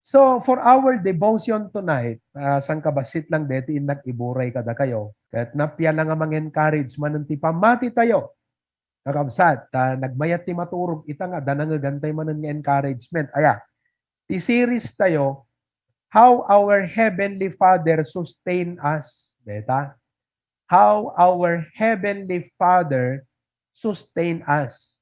So, for our devotion tonight, sang kabasit lang deti in nag-iburay kada kayo. Kat napya lang nga mang-encourage man ti pamati tayo. Kakabsat, nagmayat ti maturog ita nga, danang gantay man nga encouragement. Aya, ti series tayo, How Our Heavenly Father Sustain Us. Beta? How our Heavenly Father sustain us.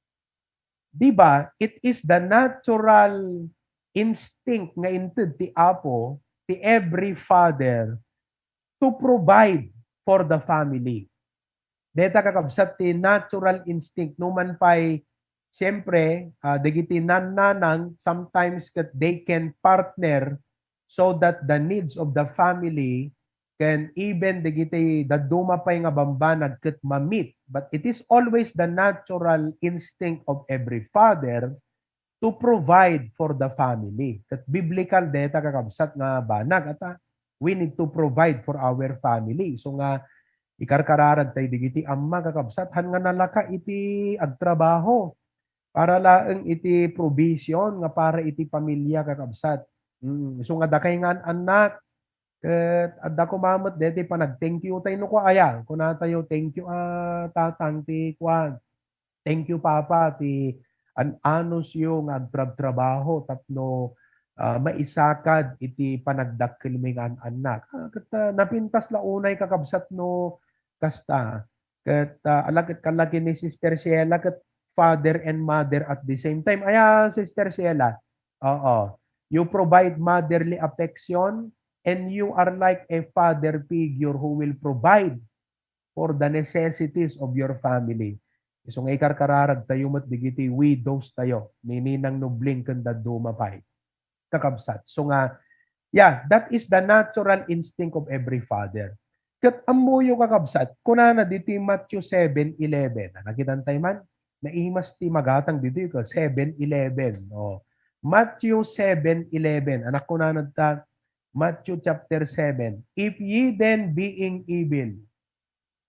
Diba, it is the natural instinct nga inted ti Apo, ti every father, to provide for the family. Deta kakabsat ti natural instinct numan pay siyempre dagiti nananang sometimes that they can partner so that the needs of the family can even dagiti daduma pay nga bambanag ket ma-meet, but it is always the natural instinct of every father to provide for the family. Ket biblical deta kakabsat nga banag at we need to provide for our family. So nga ikarkararag tay digiti amma kakabsat han nga nalaka iti agtrabaho para laeng iti provision nga para iti pamilya kakabsat. So nga dakay nga anak ket adda ko mamot deti panag thank you tayo no ko aya kuna tayo thank you tatang ti kwan. Thank you papa ti anos yung agtrabaho tapno maisakad iti panagdakkel mi nga anak. Ket napintas la unay kakabsat no kasta. Ket alagit kalagi ni Sister Sheila ket father and mother at the same time. Aya Sister Sheila. Oo. You provide motherly affection and you are like a father figure who will provide for the necessities of your family. So nga ikarkararag tayo mat digiti widows tayo. Nininang nubling kanda dumapay. Kakabsat. So nga, yeah, that is the natural instinct of every father. Kat amuyo kakabsat, kuna na dito yung Matthew 7:11. Nakitan tayo man? Naimas ti magatang dito yung 7:11. Oh. Matthew 7:11. Anak ko na nagta, Matthew chapter 7. If ye then being evil,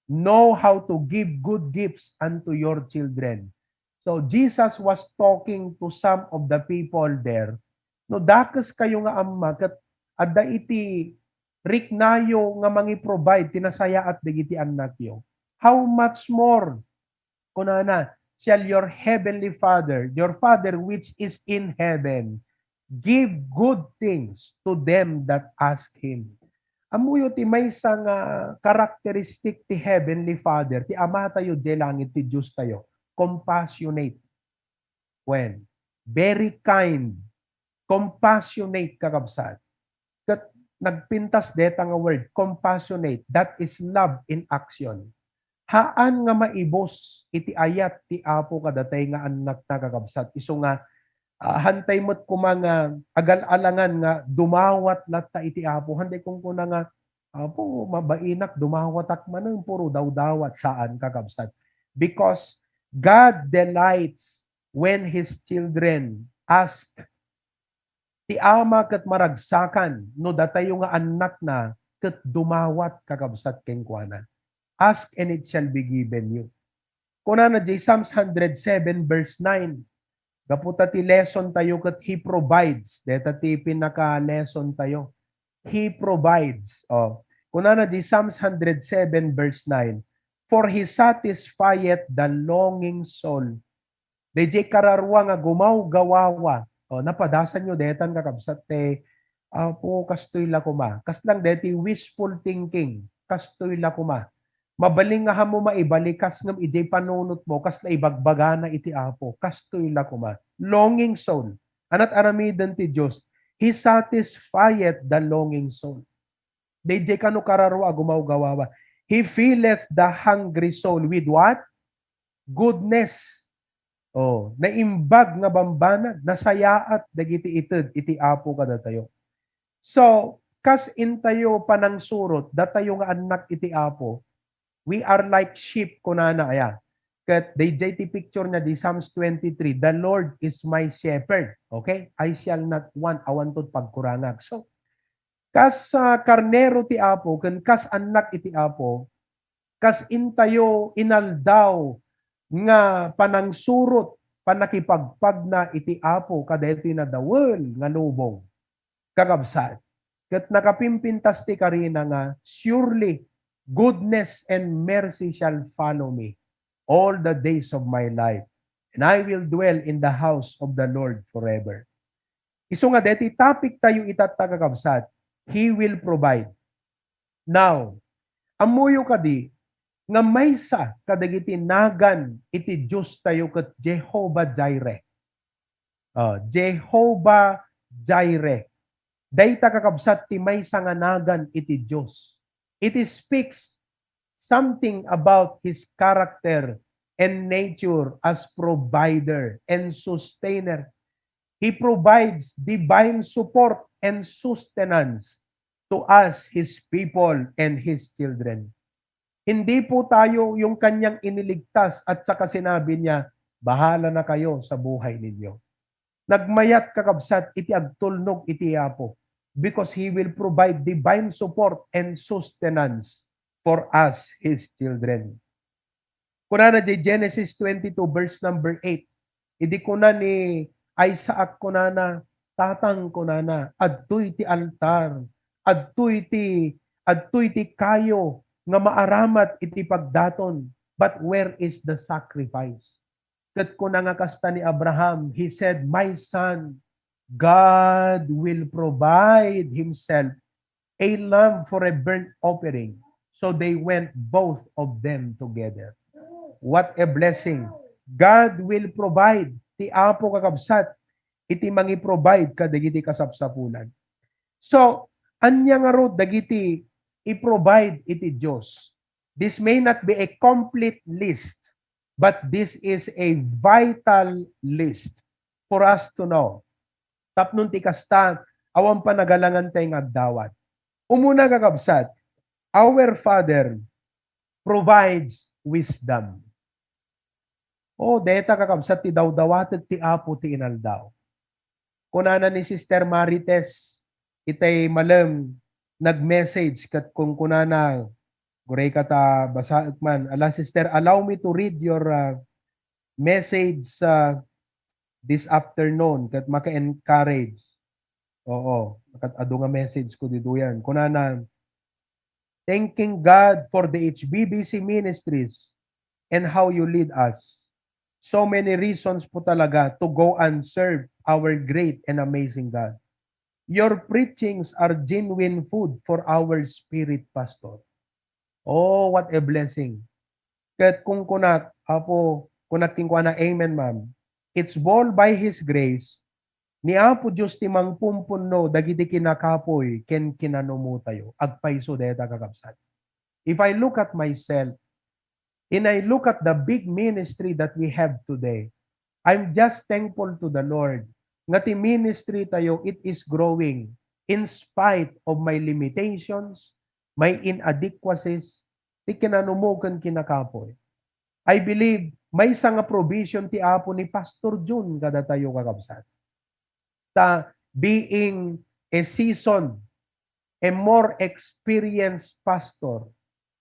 know how to give good gifts unto your children. So Jesus was talking to some of the people there. No dakas kayo nga amma ket adda iti riknayo nga mangi-provide tinasaya at digiti anak yo. How much more kunana shall your heavenly Father, your Father which is in heaven, give good things to them that ask Him. Amuyo ti may sang karakteristik ti Heavenly Father, ti Ama tayo di langit, ti Diyos tayo, compassionate. When? Very kind, compassionate kakabsat. Kat nagpintas deta nga word, compassionate, that is love in action. Haan nga maibos, iti ayat ti Apo kadatay nga anak na kakabsat. Iso nga, hantay mo't kumanga agal-alangan nga dumawat latta iti Apo. Handay kung kuna nga Apo mabainak dumawatak man puro daw-dawat saan kakabsat. Because God delights when His children ask ti ama ket maragsakan no datayo nga anak na ket dumawat kakabsat ken kuana. Ask and it shall be given you. Kuna na Psalms 107 verse 9. Gaputa ti lesson tayo kat He provides. Deta ti pinaka-lesson tayo. He provides. Oh. Kuna na di Psalms 107 verse 9. For He satisfieth the longing soul. Dejay kararwa nga gumaw gawawa. Oh, napadasan nyo detan kakabsat te. Po kastoy la kuma. Kaslang deti wishful thinking. Kastoy la kuma. Mabaling nga mo maibalikas ngam ijay panunot mo kas na ibagbagana iti Apo. Kastoy la kuma. Longing soul. Anat aramidan ti Diyos. He satisfieth the longing soul. DJ kanu kararwa gumaw gawawa. He filleth the hungry soul with what? Goodness. Oh, naimbag nga bambanag, nasayaat dagiti ited iti Apo kada tayo. So, kas intayo panang surot, datayo nga anak iti Apo, we are like sheep kunana aya. Kat DJ ti picture na di Psalms 23, the Lord is my shepherd. Okay? I shall not want, awan to't pagkurangag. So, kas karnero ti Apo, ken kas anak iti Apo, kas intayo inaldaw nga panangsurot, panakipagpag na iti Apo, kadayto na dawel nga lubong. kakabsat. Kat nakapimpintas ti karina nga, surely goodness and mercy shall follow me all the days of my life, and I will dwell in the house of the Lord forever. Isu nga deti topic tayo itatagakabsat, He will provide. Now, amuyo kadi, nga maysa kadagiti nagan iti Diyos tayo ket Jehovah Jireh. Jehovah Jireh. Dayta kakabsat ti maysa nga nagan iti Diyos. It speaks something about His character and nature as provider and sustainer. He provides divine support and sustenance to us, His people, and His children. Hindi po tayo yung kanyang iniligtas at saka sinabi niya, bahala na kayo sa buhay ninyo. Nagmayat kakabsat, iti agtulnog iti apo because He will provide divine support and sustenance for us, His children. Kunana di Genesis 22 verse number 8, idi kuna ni Isaac kunana, tatang kunana, adtoy ti altar, adtoy ti kayo, nga maaramat iti pagdaton, but where is the sacrifice? Ket kuna nga kasta ni Abraham, he said, my son, God will provide Himself a lamb for a burnt offering. So they went both of them together. What a blessing. God will provide. Ti apo kakabsat, iti mangi-provide kadagiti kasapsapulan. So, anya nga ro dagiti i-provide iti Diyos. This may not be a complete list, but this is a vital list for us to know. Tapnon ti kasta, awan panagalangan tayong agdawat. Umuna kakabsat, our Father provides wisdom. Deta kakabsat ti dawdawatet ti apo ti inaldaw. Kunana ni Sister Marites, itay malam nag-message kat kung kunana guray kata basaak man. Ala sister, allow me to read your message this afternoon kat maka-encourage. Oo, kat adu nga message ko dito yan. Kunana, thanking God for the HBBC ministries and how you lead us. So many reasons po talaga to go and serve our great and amazing God. Your preachings are genuine food for our spirit, Pastor. Oh, what a blessing. Kat kung kunak, apo, kunaking ko na amen, ma'am. It's all by His grace. Ni apo Diyos ti mangpumpunno, dagiti kinakapoy, ken kinanumo tayo. Agpaiso deta kakabsat. If I look at myself, and I look at the big ministry that we have today, I'm just thankful to the Lord. Nga ti ministry tayo, it is growing in spite of my limitations, my inadequacies, ti kinanumugan kinakapoy. I believe may nga provision ti apo ni Pastor June kada tayo kakabsat. Ta being a seasoned, a more experienced pastor,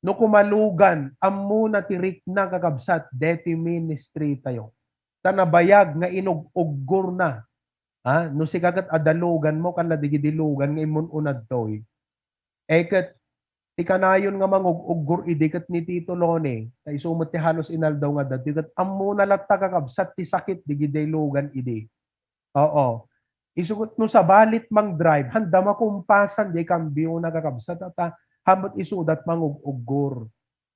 no kumalugan, ammo na tirik na kakabsat, deti ministry tayo. Tanabayag nga inuguggur na. No si kagat adalugan mo, kaladigidilugan nga imun unad toy. Eket, ti kanayon nga manguguggur idikat ni Tito Lone, kay sumot ti halos inaldaw nga dati, kat ammo na latta kakabsat, ti sakit digidilugan idi. Oo. Isugot no sa balit mang drive, handa makumpasan, di kambyo na kakabsat, at hamat isudat manguguggur.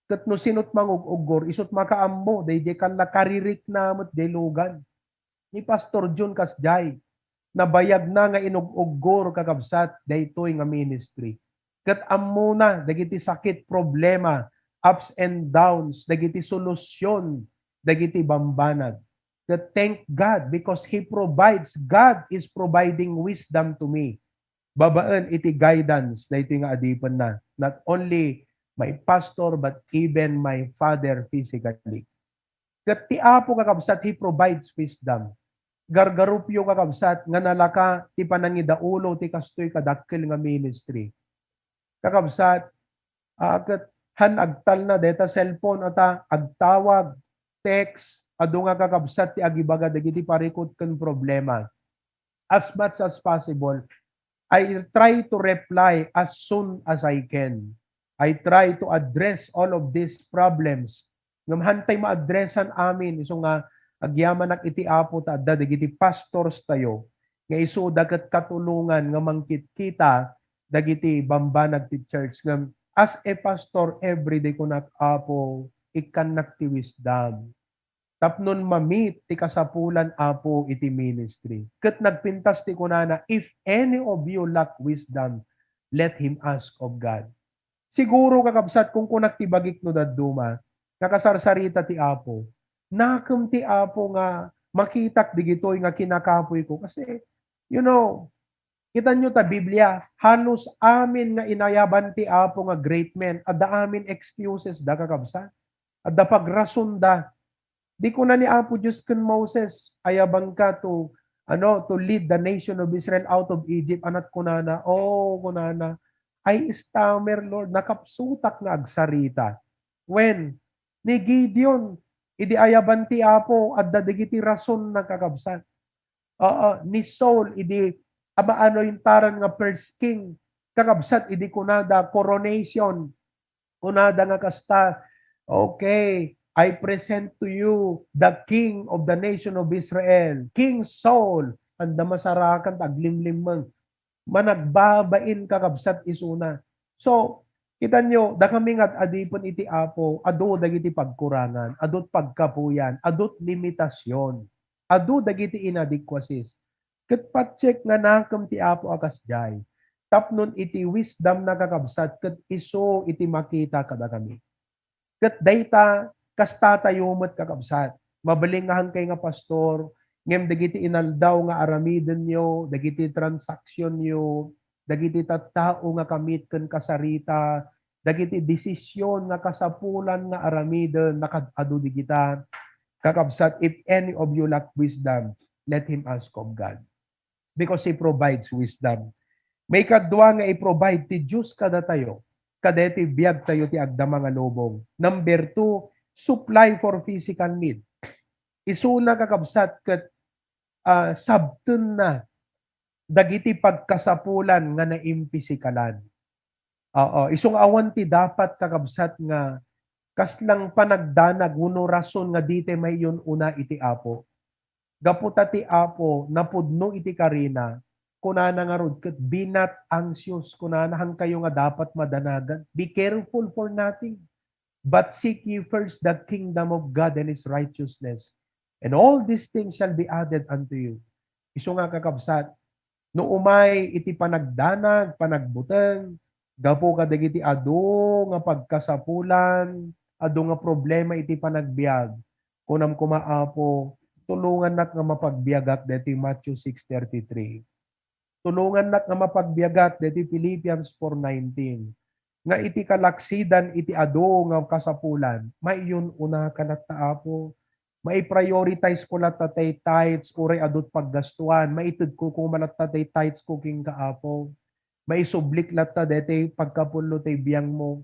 Kat no sinot manguguggur, isut makaammo, day kan karirik na mat delugan. Ni Pastor June Kasjay, nabayag na nga inuguggur kakabsat, daytoy nga ministry. Kat ammo na, dagiti sakit, problema, ups and downs, dagiti solusyon, dagiti bambanag. Kat thank God because He provides, God is providing wisdom to me. Babaan iti guidance na ito nga adipan na. Not only my pastor, but even my father physically. Kat ti apo kakabsat, He provides wisdom. Gargarupyo kakabsat, nga nalaka, ti panangidaulo, ti kastoy kadakkel nga ministry. Kakabsat, kat han agtal na deta cellphone, ata agtawag, text, adu nga kakabsat, ti agibaga, dagiti parikot kan problema. As much as possible, I try to reply as soon as I can. I try to address all of these problems. Ngam hantay ma-addressan amin iso nga agyaman nak iti apo ta adda dagiti pastors tayo nga isu dagat katulungan nga mangkit kita dagiti bambanag ti church ngam as a pastor everyday ko nak apo ikan ti wisdom. Tapnon mamit ti kasapulan apo iti ministry. Ket nagpintas ti kunana, if any of you lack wisdom, let him ask of God. Siguro kakabsat kung kunak ti bagik no dadduma, nakasarsarita ti apo, nakam ti apo nga makitak digitoy nga kinakapoy ko. Kasi, kita nyo ta Biblia, halos amin nga inayaban ti apo nga great men, at da amin excuses da kakabsat, at da pagrasunda. Di ko na ni Apo Diyos kun Moses, ayabang ka to lead the nation of Israel out of Egypt. Anat kunana, kunana, I stammer, Lord, nakapsutak na agsarita. When, ni Gideon, idi ayaban ti Apo, at dadigiti rason na kakabsat. Ni Saul, idi, amaano yung taran nga first king, kakabsat, idi kunada, coronation, kunada nga kasta, okay, I present to you the king of the nation of Israel, King Saul, ang damasarakan taglimlimang managbabain kakabsat isuna. So, kita nyo, da kami nga adipon iti apo, ado dagiti pagkurangan, adot pagkapuyan, adot limitasyon, ado dagiti inadequacies. Ket patsek nga nakam ti apo akas jay. Tapnon iti wisdom na kakabsat, ket iso iti makita kada kami. Ket dayta kasta tayo mo't kakabsat. Mabalingahan kay nga pastor, ngem dagiti inaldaw nga aramiden nyo, dagiti transaksyon nyo, dagiti tattao nga kamit ken kasarita, dagiti desisyon nga kasapulan nga aramiden nakadado di kita. Kakabsat, if any of you lack wisdom, let him ask of God. Because He provides wisdom. May kadwa nga i-provide ti Diyos kada tayo, kadeti biyag tayo ti agdama nga lobong. Number 2, supply for physical need. Isuna kakabsat ket sabten na dagiti pagkasapulan nga naimpisikalan. Isong awan ti dapat kakabsat nga kaslang panagdanag uno rason nga dite may yun una iti apo. Gaputa ti apo napudno iti karina kunana nga rod ket be not anxious kunana hang kayo nga dapat madanagan. Be careful for nothing. But seek ye first the kingdom of God and His righteousness. And all these things shall be added unto you. Iso nga kakabsat, no umay iti panagdanag, panagbuteng, gapo kadagiti ado nga pagkasapulan, ado nga problema iti panagbiag. Kunam kumaapo, tulungan nak nga mapagbiagak deti Matthew 6:33. Tulungan nak nga mapagbiagak deti Philippians 4:19. Nga iti kalaksidan iti ado nga kasapulan, maiyon una kanat taapo, mai-prioritize ko lat tatay tithes, uray adot paggastuan, maitud ko kung malat tatay tithes ko king kaapo, maisublik lat ta dete pagkapulo tay biyang mo,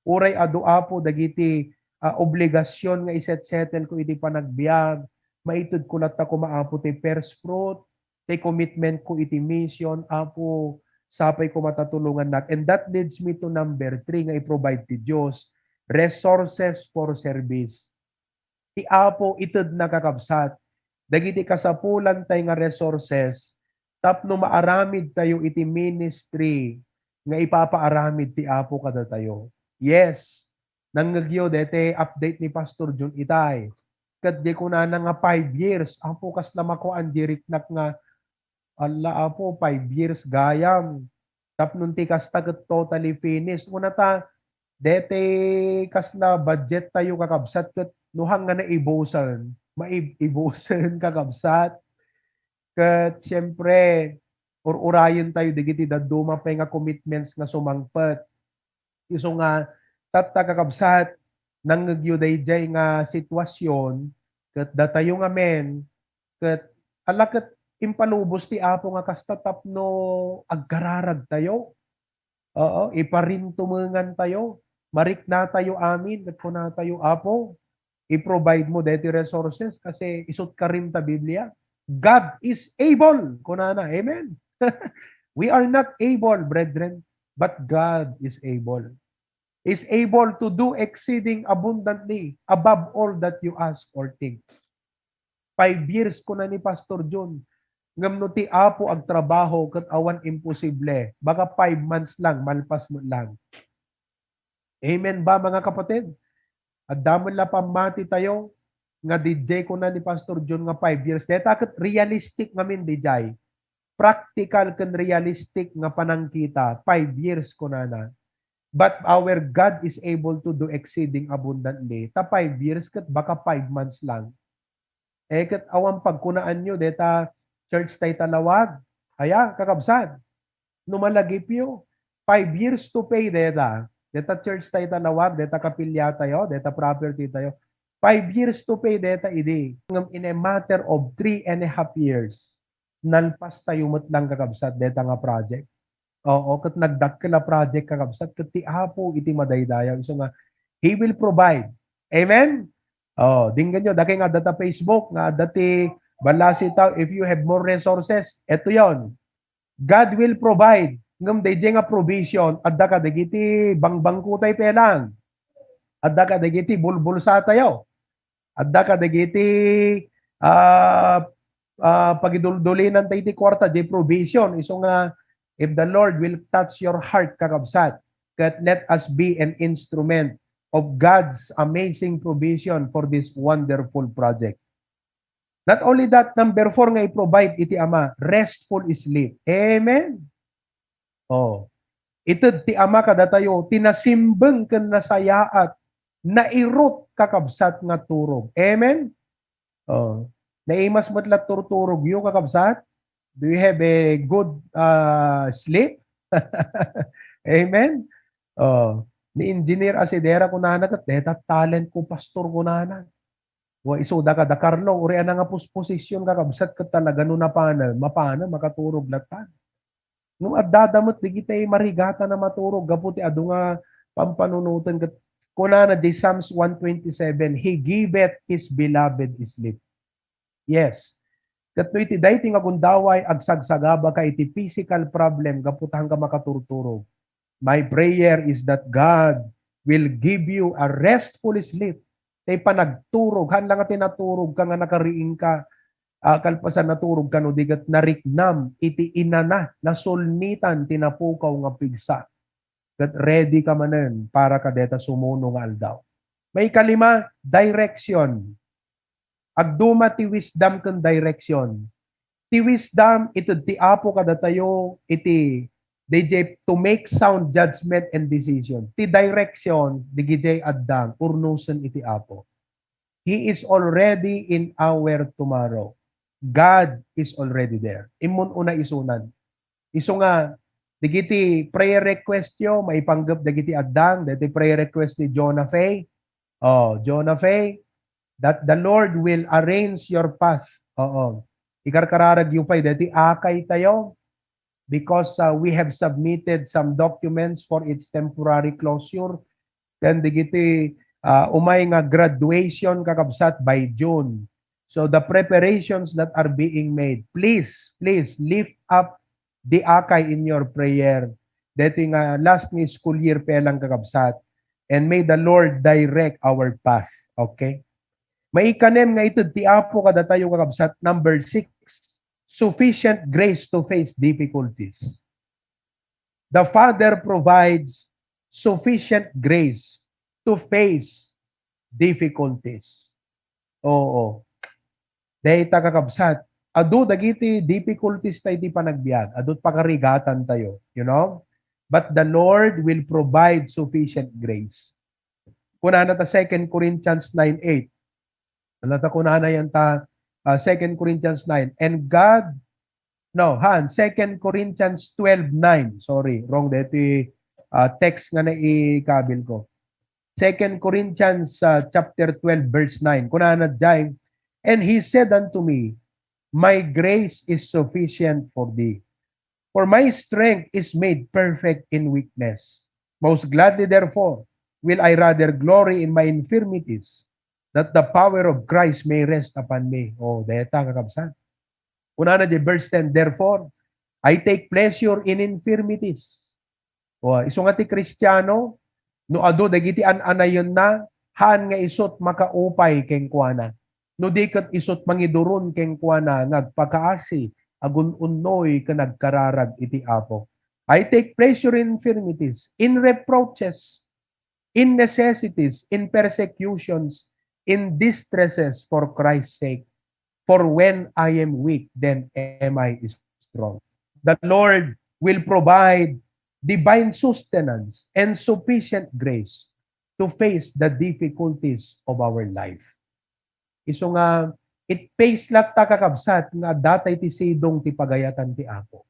uray ado apo dagiti obligasyon nga iset-settle ko iti panagbiag, maitud ko lat ta kumaapo tay first fruit, tay commitment ko iti mission, apo, sapay ko matatulungan nak. And that leads me to number 3 nga i-provide ti Diyos, resources for service. Ti apo ited nakakabsat, dagiti kasapulan tay nga resources, tapno maaramid tayo iti ministry, nga ipapaaramid ti apo kada tayo. Yes, nanggagyo dete update ni Pastor Jun Itay, kat di ko na nga 5 years, apo kas na makuan diriknak nga, ala apo, 5 years gayam. Tapnon ti kas taget totally finished. Una ta, dete kas na budget tayo kakabsat ket nuhang nga naibosan. Maibosan kakabsat. Ket siyempre, urayon tayo digiti daduma pa nga commitments nga sumangpet. Iso nga, tatta kakabsat, nanggagyo dayjay nga sitwasyon, ket datayo nga men, ket alaket impalubos ti apo nga kastatap no agkararag tayo. Iparintumengan tayo. Marik na tayo amin, ket kuna tayo apo. I-provide mo deti resources kasi isut ka rin ta Biblia. God is able. Kuna na, amen. We are not able, brethren, but God is able. Is able to do exceeding abundantly above all that you ask or think. 5 years ko na ni Pastor John. Ngam no ti apo ag trabaho kat awan imposible. Baka 5 months lang, malpas mo lang. Amen ba mga kapatid? At damon la pamati tayo nga DJ ko na ni Pastor John nga 5 years. Deta kat realistic ngamin DJ. Practical kan realistic nga panangkita. 5 years ko na. But our God is able to do exceeding abundantly. Ta 5 years kat baka 5 months lang. Kat awan pagkunaan nyo, deta church tay talawag. Aya, kakabsad. Numalagip yo. 5 years to pay, deta. Deta church tay talawag, deta kapilya tayo, deta property tayo. 5 years to pay, deta idi. In a matter of 3.5 years, nalpas tayo lang kakabsad, deta nga project. Oo, kat nagdakkel na project kakabsad, kat ti apo iti madaydayaw. So nga, He will provide. Amen? Oh, dinggan nyo, daki nga data Facebook, nga dati balasi tao, if you have more resources, eto yon. God will provide. Ngam DJ nga provision, adda ka dagiti bangbangko tay pelang. Adda ka dagiti bulbulsa tayo. Adda ka dagiti pagiduldulinan tayo ti kwarta, di provision. Iso nga, if the Lord will touch your heart, kakabsat, that let us be an instrument of God's amazing provision for this wonderful project. Not only that, number 4 nga i-provide iti Ama, restful sleep. Amen? Oh. Ito ti Ama kada tayo, tinasimbeng ken nasayaat, nairot kakabsat nga turog. Amen? Oh. Naimas matlat turturog yung kakabsat? Do you have a good sleep? Amen? Oh. Ni engineer asidera ko nanan kat deta talent ko pastor ko nanan. Wa isuda ka da Carlo uri ana nga posisyon kakabsat kat talaga no napana mapana makaturog latan. Nung addadamot di kita marigata na maturog gaputi adu nga pampanunutan kat kunana di Psalms 127, He giveth His beloved sleep. Yes. Kat no iti dayti nga gundaway agsagsagaba ka iti physical problem gaputang ka makaturturog. My prayer is that God will give you a restful sleep. Tay panagturog, han lang nga tinaturog ka nga nakariing ka, kalpasan naturog ka no digat nariknam, iti inana, nasulnitan, tinapukaw nga pigsa. That ready ka manen para kadeta sumuno nga aldaw. May kalima, direction. Agduma ti wisdom kan direction. Ti wisdom, ito ti apo kada tayo, iti DJ to make sound judgment and decision. Ti direction, di gijay addang, urnusan iti apo. He is already in our tomorrow. God is already there. Imun una isunan. Iso nga, digiti prayer request yo, maipanggap digiti addang, diti prayer request ni Jonah Faye. Oh, Jonah Faye, that the Lord will arrange your path. Oo. Ikarkararag yung pay, diti akay tayo, because we have submitted some documents for its temporary closure. Then digiti umay nga graduation kakabsat by June. So the preparations that are being made, please lift up the akay in your prayer. Dati nga last ni school year pelang kakabsat. And may the Lord direct our path. Okay? May ikanem nga ito ti apo kada tayo kakabsat. Number 6. Sufficient grace to face difficulties. The Father provides sufficient grace to face difficulties. Oo. Dahil kakabsat, adu dagiti difficulties tayo di panagbiag, adu pakarigatan tayo, you know? But the Lord will provide sufficient grace. Kunana ta 2 Corinthians 9:8. Alata kunana yan ta 2 Corinthians 9. And God, 2 Corinthians 12:9. Sorry, wrong dito text nga na ikabil ko. 2 Corinthians chapter 12 verse 9. Kunana dyan, and He said unto me, my grace is sufficient for thee. For my strength is made perfect in weakness. Most gladly therefore will I rather glory in my infirmities, that the power of Christ may rest upon me. Oh, deta kakabsan. Una na di verse 10, therefore, I take pleasure in infirmities. O, iso nga ti Kristiyano, no ado dagiti an-anayon na, haan nga isot makaupay keng kuana. No di kat isot mangiduron keng kuana, nagpakaasi, agun unnoy ka nagkararag iti Apo. I take pleasure in infirmities, in reproaches, in necessities, in persecutions, in distresses for Christ's sake. For when I am weak, then am I strong. The Lord will provide divine sustenance and sufficient grace to face the difficulties of our life. Iso nga, it pays latta kakabsat nga datay ti sidong ti pagayatan ti Apo.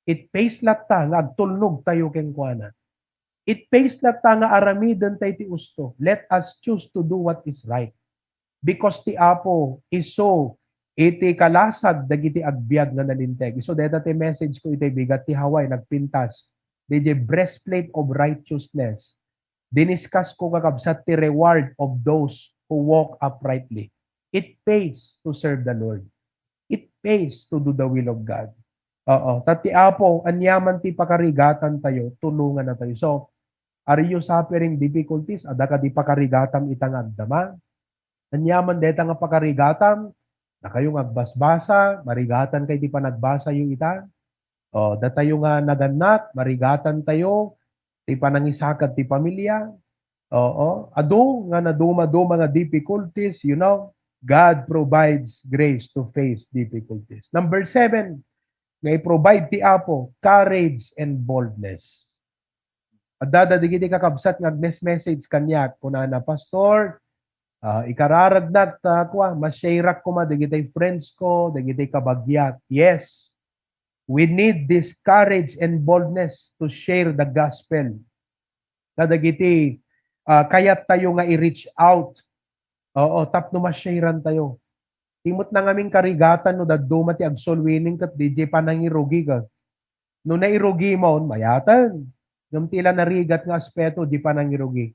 It pays latta nga agtulnog tayo keng kuana. It pays latta nga aramiden tayo ti usto. Let us choose to do what is right. Because ti Apo is so iti kalasag dagiti agbyag nga nalinteg. So deta ti message ko iti bigat ti Hawaii nagpintas. The breastplate of righteousness. Diniscuss ko kakabsat ti reward of those who walk uprightly. It pays to serve the Lord. It pays to do the will of God. Oo. Tati Apo, anyaman ti pakarigatan tayo, tulungan na tayo. So, are you suffering difficulties? Ada ka di pakarigatam itang agdama? Anyaman deta nga pakarigatam, na kayong agbasbasa, marigatan kay di pa nagbasa yung ita. O, datayo nga naganak, marigatan tayo, ti panangisakad ti pamilya. Oo. Ado nga naduma-duma nga difficulties, you know, God provides grace to face difficulties. Number 7, nga i-provide ti Apo, courage and boldness. Adada digiti kakabsat nga message kanya kunana, Pastor, ikararagdag ta kwa, masyarak ko ma, digiti friends ko, digiti kabagyat. Yes, we need this courage and boldness to share the gospel. Kadagiti, kayat tayo nga i-reach out. Oo, tapno masyaran tayo. Timot na ngaming karigatan no daduma ti agsol winning kat DJ pa nangirugi ka. No nairugi mo, mayatan. Nung tila narigat nga aspeto, di pa nangirugi.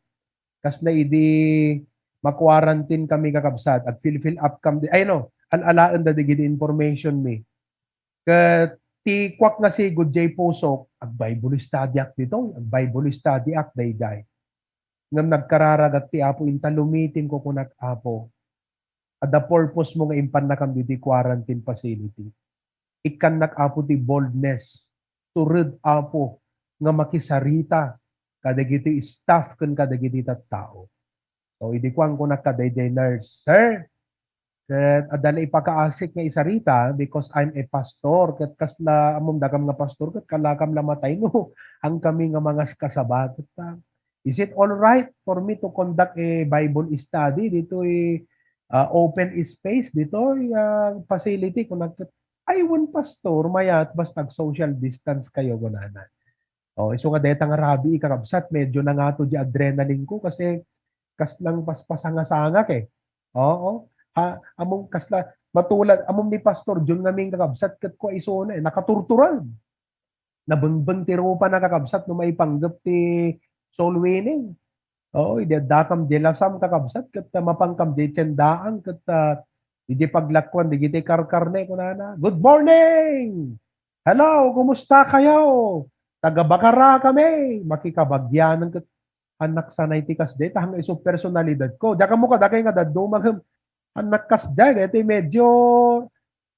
Kas na idi makwarantin kami kakabsat at fill up kami. Ay no, alalaan da digidi information mi. Kat ti kwak nga si Good J Pusok, ag Bible study act dito, ag Bible study act day. Ngam nagkararagat ti Apo, intalumitin ko kunak Apo. At the purpose mo nga impan na kam di quarantine facility. Ikan nak Apo ti boldness. Turud Apo nga makisarita. Kadagiti staff kan kadagiti tao. So, idikuan ko na kadayjay nurse. Sir, adala ipakaasik nga isarita because I'm a pastor. Kat kasla among dagam nga pastor, kat kalakam lamatay no. Ang kami nga mga kasabat. Is it all right for me to conduct a Bible study? Dito open space. Dito facility. Kung aywan pastor, mayat basta social distance kayo gunana. O, iso nga deta nga rabi ikakabsat, medyo na nga to di adrenaline ko kasi kaslang paspasanga-sangak eh. Oo. Among kasla, matulad, among ni pastor, dyan naming kakabsat kat ko iso na eh, nakaturturan. Nabunbun ti rupa na kakabsat no may panggap ti soul winning. Oo, idadakam dilasam kakabsat kat mapangkam di tendaan kat hindi paglakwan, di giti karkarne ko na. Good morning! Hello, kumusta kayo? Taga-Bakara kami. Makikabagyanan kat anak sanay ti kasde. Tahang iso personalidad ko. Daka mo ka, dakay nga dadumang anak kasde. Dete medyo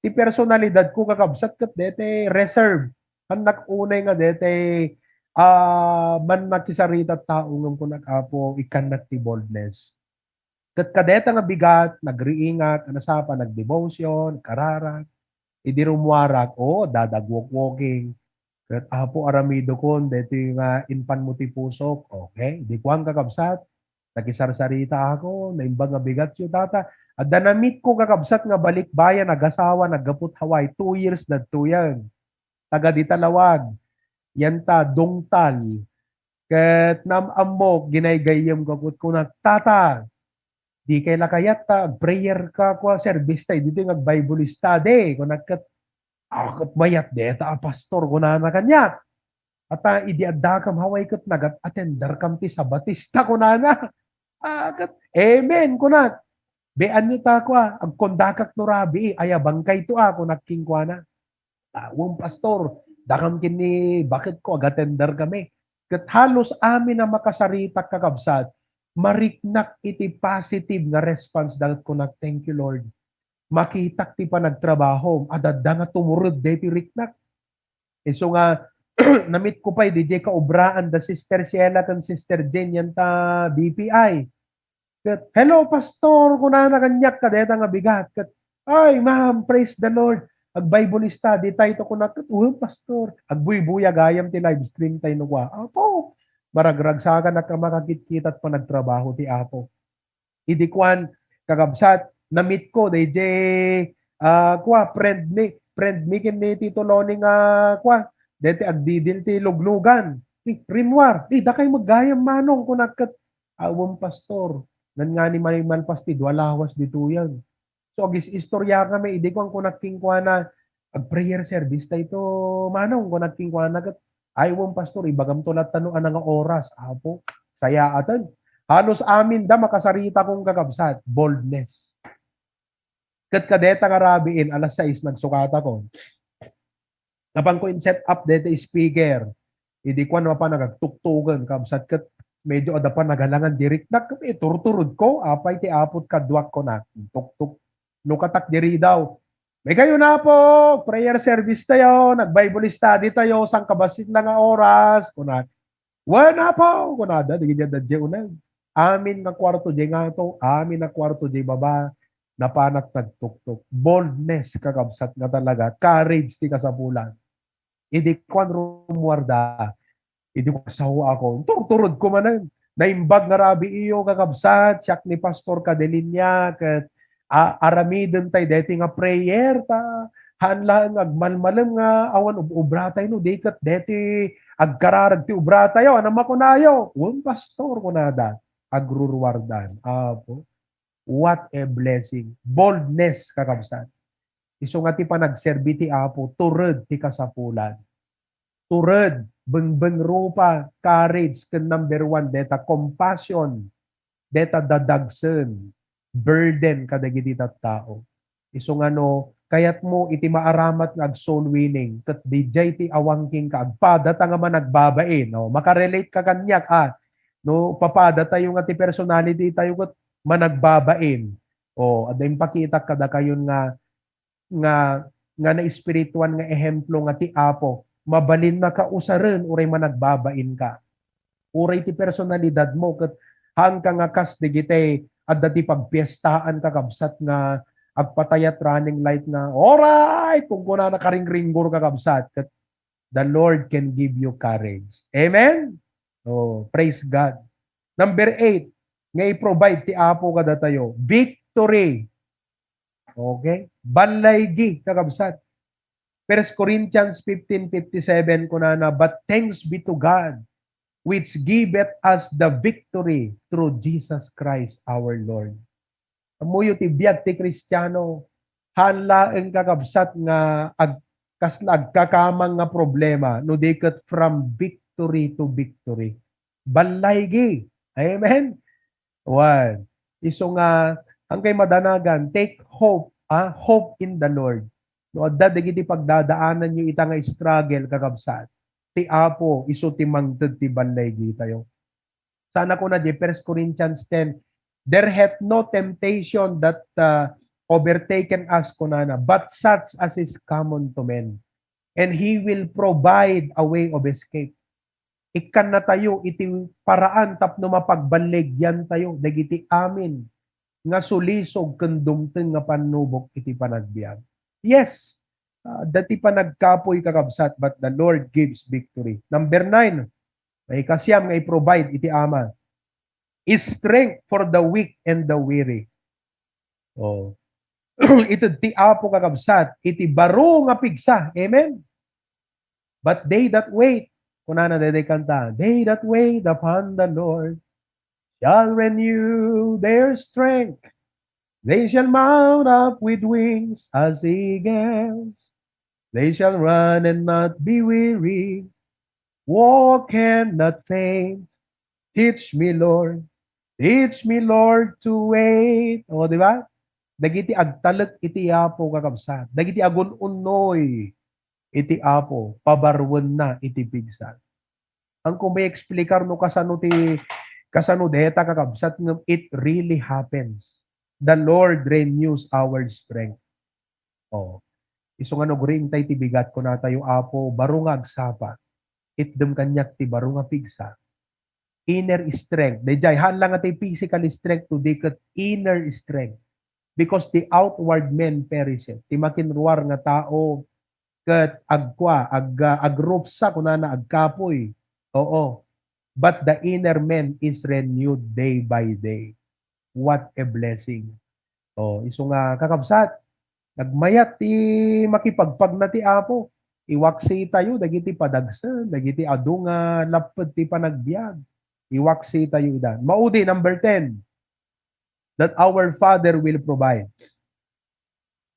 ti personalidad ko kakabsat kat dete reserve. Anak unay nga dete man nakisarita tao ng kunak Apo ikanat ti boldness. Kat kadeta nga bigat, nagriingat, anasapa, nagdevotion, kararat, idi rumwarak, dadagwok-walking. Kat Apo aramido kon, dito nga inpan mo ti pusok. Okay, di ko ang kakabsat, nakisarsarita ako, naimbang nga bigat yung tata. At danamit ko kakabsat nga balikbayan, nagasawa, naggaput Hawaii, 2 years na 2 yan. Taga di talawag. Yanta, dongtal. Kat namamok, ginaygayam kakut ko na, tata, di kay lakayat ta, prayer ka ko, service tayo, dito yung Bible study. Kung nagkat, kat mayat, deta, pastor, kung na kanya. At idiadakam Hawaii kat nagat-attender kam ti sa Batista ko na. Kat, amen, kunat. Bean nyo ta ko, ang kondakak no rabi, ayabang kay to ako, nagking ko na. Pastor, Dakam kini, bakit ko agatender kami? Kat halos amin na makasarita kakabsat, mariknak iti positive nga response dahil ko na thank you Lord. Makitak ti pa nagtrabaho, adadda nga tumurod deti riknak. So nga, namit ko pa, DJ kaubraan da Sister Sheila kan Sister Jen yan ta BPI. Kat, hello pastor, kuna na kanyak ka, deta nga bigat. Kat, ay ma'am, praise the Lord. Ag Bible study tayo to kuna, kat, pastor. Ag buy-buya gayam ti live stream tayo nukwa. Apo, maragragsakan na ka makakit at pa nagtrabaho ti Apo. Idi kwan, kakabsat, namit ko, DJ, friend mi kin ni Tito Loni nga, deti agdidil ti luglugan. Rimwar, da kayo maggayam manong kung nakat awang pastor. Nan nga ni malpastid, walawas dito yan. So, agis istorya kami, hindi ko ang kunaking kwa na ag-prayer service tayo ito, manong, kunaking kwa na awang pastor, ibagam to lahat tanong nga oras. Apo, saya atan. Halos amin da makasarita kong kakabsat, boldness. Kat kadeta nga rabiin, alas 6 nagsukata ko. Napang ko in set up dito speaker. Hindi ko ano pa nagtuktugan kabsat kat medyo ada pa nagalangan direct na turturod ko apay ti apot kadwak ko na tuktuk nukatak diri daw. May kayo na po, prayer service tayo, nag-Bible study tayo, sang kabasit lang nga oras, kunat. Wala po, kunada, di ganyan dadya unay. Amin na kwarto di nga to, amin na kwarto di baba, napanak nagtuktok. Boldness kakabsat nga talaga, courage ti kasapulan. Hindi ko rumuwarda, hindi ko kasawa ako. Turturod ko manan. Naimbag nga rabi iyo kakabsat, siyak ni Pastor Kadelinya, kat aramidon tayo, deti nga prayer, ta hanlaan agmalmalam nga awan ubratay no, dekat deti agkararag ti ubratayo, anam ako nayo. Pastor ko nada, agrurwardan. Apo. What a blessing. Boldness kakabsat. Iso nga ti pa nagserbi ti Apo, turod ti kasapulan. Turod, bengbeng rupa, courage, ken number 1, deta compassion, deta dadagsen, burden kadagiti tao. Iso nga no, kayat mo iti maaramat nga ag soul winning, ket dijay ti awangking ka, agpadata nga man nagbabain, no? Makarelate ka kanyak, no, papada tayo nga ti personality tayo ket managbabain. Adayong pakita kada kayon nga na espirituan nga ehemplo nga ti Apo, mabalin na ka usaren uray managbabain ka. Uray ti personalidad mo ket hang ka nga kas digite adda ti pagpiestaan ka kabsat nga agpatayat running light na alright kung kuna nakaringringgor ka kabsat ket the Lord can give you courage. Amen? Praise God. Number 8, nga i-provide ti Apo kada tayo, victory. Okay? Balaygi kakabsat. 1 Corinthians 15:57 kunana, but thanks be to God which giveth us the victory through Jesus Christ our Lord. Amuyo ti biag ti Kristiyano, hanlaeng kakabsat nga agkakamang nga problema no diket from victory to victory. Balaygi. Amen? One. Iso nga ang kay madanagan, take hope, hope in the Lord. No, adda dagiti pagdadaanan nyo ita nga struggle kakabsat. Ti Apo, iso ti mangted ti balaygi tayo. Sana ko na di 1 Corinthians 10, there hath no temptation that overtaken us kunana, but such as is common to men. And He will provide a way of escape. Ikan na tayo, iti paraan tapno mapagbaligyan tayo, dagiti amin, nga sulisog kendumten nga panubok iti panagbiag. Yes, dati pa nagkapoy kakabsat, but the Lord gives victory. Number 9, may kasyam nga i-provide iti Ama, is strength for the weak and the weary. Ito ti Apo kakabsat, iti baro nga pigsa. Amen? But they that wait, kunana dede kanta, they that wait upon the Lord shall renew their strength. They shall mount up with wings as eagles. They shall run and not be weary, walk and not faint. Teach me, Lord, to wait. Di ba? Dagiti agtalek iti Apo kakabsat. Dagiti agun-unoy. iti Apo, pabarwen na iti pigsa. Ang kung may eksplikar no kasano deta kakabsat ng it really happens. The Lord renews our strength. Oh. Iso nga no green tay ti bigat ko na tayo Apo, baro nga agsapa. Itdem kanyak ti baro nga pigsa. Inner strength. Dayjay hanlang nga ti physical strength to diket inner strength. Because the outward man perisheth. Ti makinruar nga tao ket agrupsa kunana agkapoy. Oo. But the inner man is renewed day by day. What a blessing. Oh, iso nga kakabsat. Nagmayat ti makipagpag na ti Apo. Iwaksi tayo, dagiti padagsan, dagiti adu nga lapad ti panagbiag. Iwaksi tayo idan. Maudi, number 10. That our Father will provide.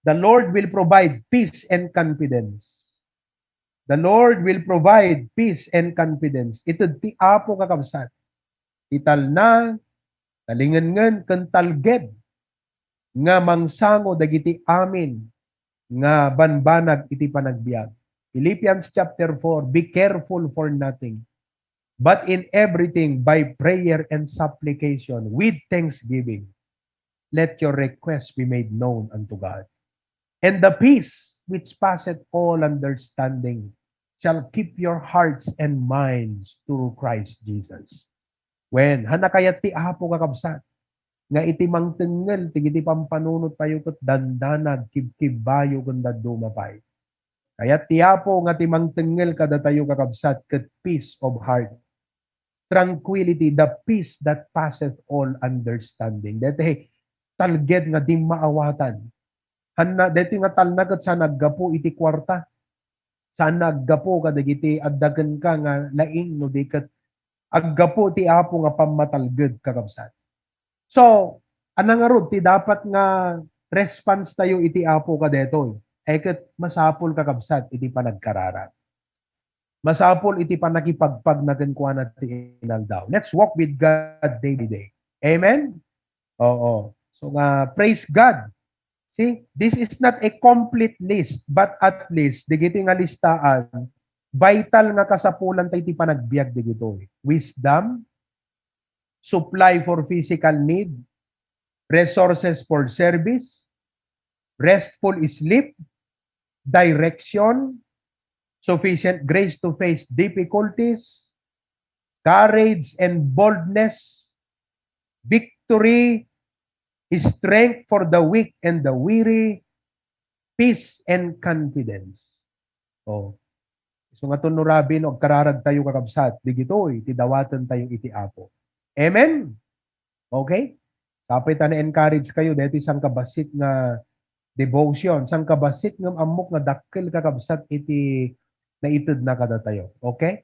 The Lord will provide peace and confidence. The Lord will provide peace and confidence. Ito ti Apo kakabsat. Ital na, talingan kentalged, nga mangsango dagiti amin, nga banbanag iti panagbiag. Philippians chapter 4, be careful for nothing, but in everything by prayer and supplication with thanksgiving, let your requests be made known unto God. And the peace which passeth all understanding shall keep your hearts and minds through Christ Jesus. When hanakayat ti Apo kakabsat, nga iti mangtengel tigiti pampanunot tayo ket dandanag kibkibayo ken dumapay. Kaya ti Apo nga ti mangtengel kada tayo kakabsat ket peace of heart. Tranquility, the peace that passeth all understanding. Dete talged nga di maawatan. Hanna dete nga talnagat sa naggapo iti kwarta. Sa naggapo kadagiti addagen ka nga laing no diket aggapo ti Apo nga pammatalged kakabsat. So, anang arod, ti dapat nga response tayo iti Apo kadetoy. Eket masapol kakabsat iti panagkarara. Masapol iti panakipagpag na kenkwana ti inaldaw. Let's walk with God day by day. Amen? Oo. So praise God. See, this is not a complete list, but at least, digiti nga listaan, vital nga kasapulan tayo iti panagbiag digitoy. Wisdom, supply for physical need, resources for service, restful sleep, direction, sufficient grace to face difficulties, courage and boldness, victory, strength for the weak and the weary, peace and confidence. Oh. So nga tunurabin og kararag tayo kakabsat, digitoy ti dawatan tayo iti Apo. Amen? Okay? Kapit na encourage kayo dito isang kabasit nga devotion, isang kabasit ng amok nga dakkel kakabsat iti naitud na kada tayo. Okay?